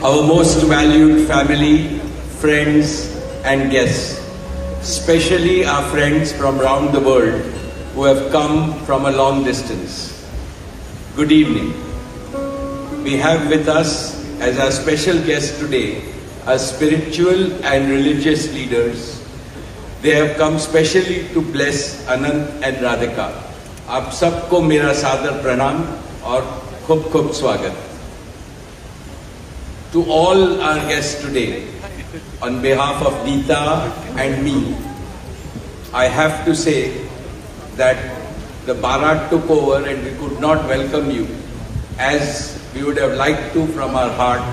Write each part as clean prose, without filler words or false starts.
our most valued family, friends and guests, especially our friends from around the world who have come from a long distance. Good evening. We have with us as our special guests today our spiritual and religious leaders. They have come specially to bless Anant and Radhika. आप सबको मेरा सादर प्रणाम और खूब खूब स्वागत. To all our guests today, on behalf of Neeta and me, I have to say that the Bharat took over and we could not welcome you as we would have liked to from our heart.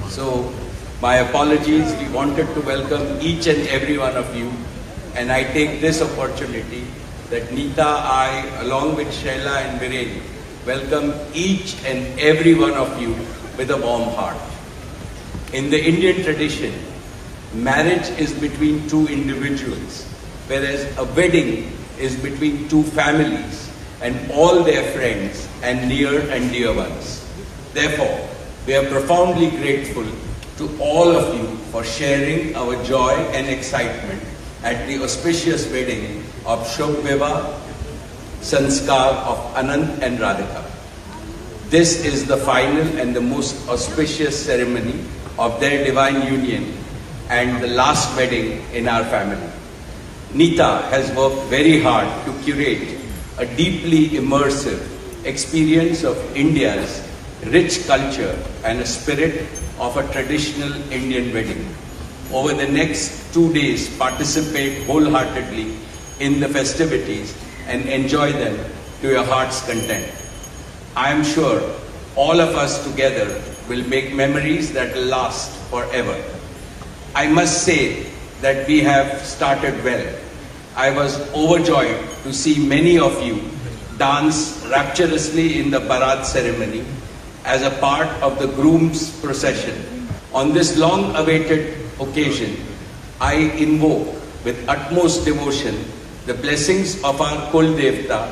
So my apologies. We wanted to welcome each and every one of you, and I take this opportunity that Neeta, I, along with Shaila and Viren, welcome each and every one of you with a warm heart. In the Indian tradition, marriage is between two individuals, whereas a wedding is between two families and all their friends and near and dear ones. Therefore, we are profoundly grateful to all of you for sharing our joy and excitement at the auspicious wedding of Shubh Vivah Sanskar of Anant and Radhika. This is the final and the most auspicious ceremony of their divine union and the last wedding in our family. Neeta has worked very hard to curate a deeply immersive experience of India's rich culture and a spirit of a traditional Indian wedding. Over the next 2 days, participate wholeheartedly in the festivities and enjoy them to your heart's content. I am sure all of us together will make memories that will last forever. I must say that we have started well. I was overjoyed to see many of you dance rapturously in the Bharat ceremony as a part of the groom's procession. On this long-awaited occasion, I invoke with utmost devotion the blessings of our Kul Devta,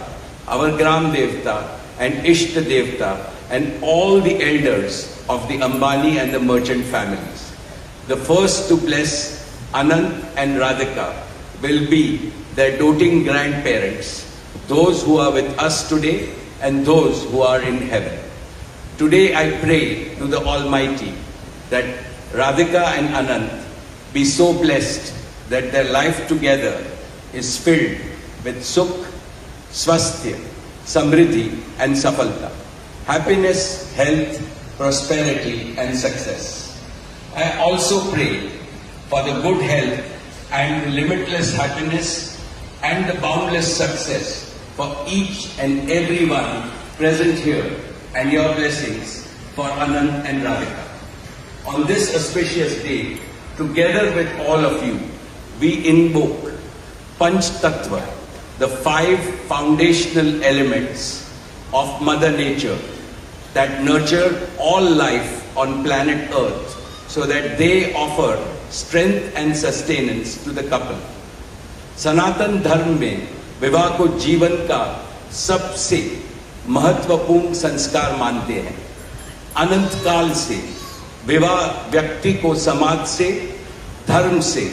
our Gram Devta and Ishta Devta and all the elders of the Ambani and the merchant families. The first to bless Anant and Radhika will be their doting grandparents, those who are with us today and those who are in heaven. Today I pray to the Almighty that Radhika and Anant be so blessed that their life together is filled with Sukh, Swasthya, Samriddhi and Safalta, happiness, health, prosperity and success. I also pray for the good health and the limitless happiness and the boundless success for each and every one present here and your blessings for Anant and Radhika. On this auspicious day, together with all of you, we invoke Panch Tattva, the 5 foundational elements of Mother Nature that nurture all life on planet Earth so that they offer strength and sustenance to the couple. Sanatan Dharma में विवाह को जीवन का सबसे महत्वपूर्ण संस्कार मानते हैं. अनंत काल से विवाह व्यक्ति को समाज से, धर्म से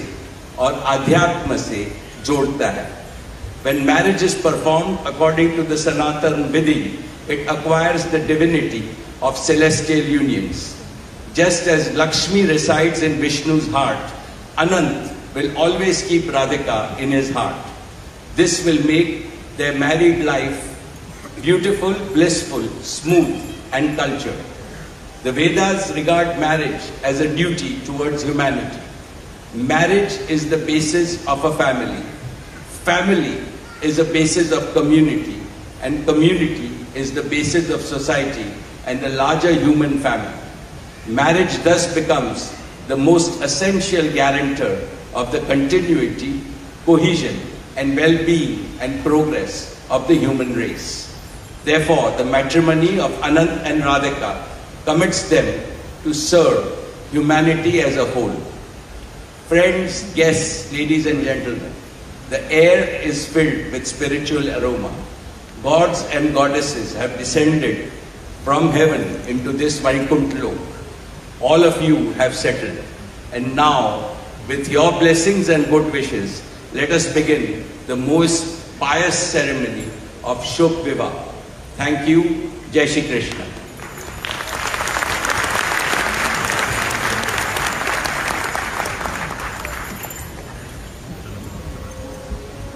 और आध्यात्म से जोड़ता है. When marriage is performed according to the Sanatan Vidhi, it acquires the divinity of celestial unions. Just as Lakshmi resides in Vishnu's heart, Anant will always keep Radhika in his heart. This will make their married life beautiful, blissful, smooth and cultured. The Vedas regard marriage as a duty towards humanity. Marriage is the basis of a family. Family is the basis of community, and community is the basis of society and the larger human family. Marriage thus becomes the most essential guarantor of the continuity, cohesion and well-being and progress of the human race. Therefore, the matrimony of Anant and Radhika commits them to serve humanity as a whole. Friends, guests, ladies and gentlemen, the air is filled with spiritual aroma. Gods and goddesses have descended from heaven into this Vaikuntha Lok. all of you have settled. And now, with your blessings and good wishes, let us begin the most pious ceremony of Shubh Vivah. Thank you. Jai Shri Krishna.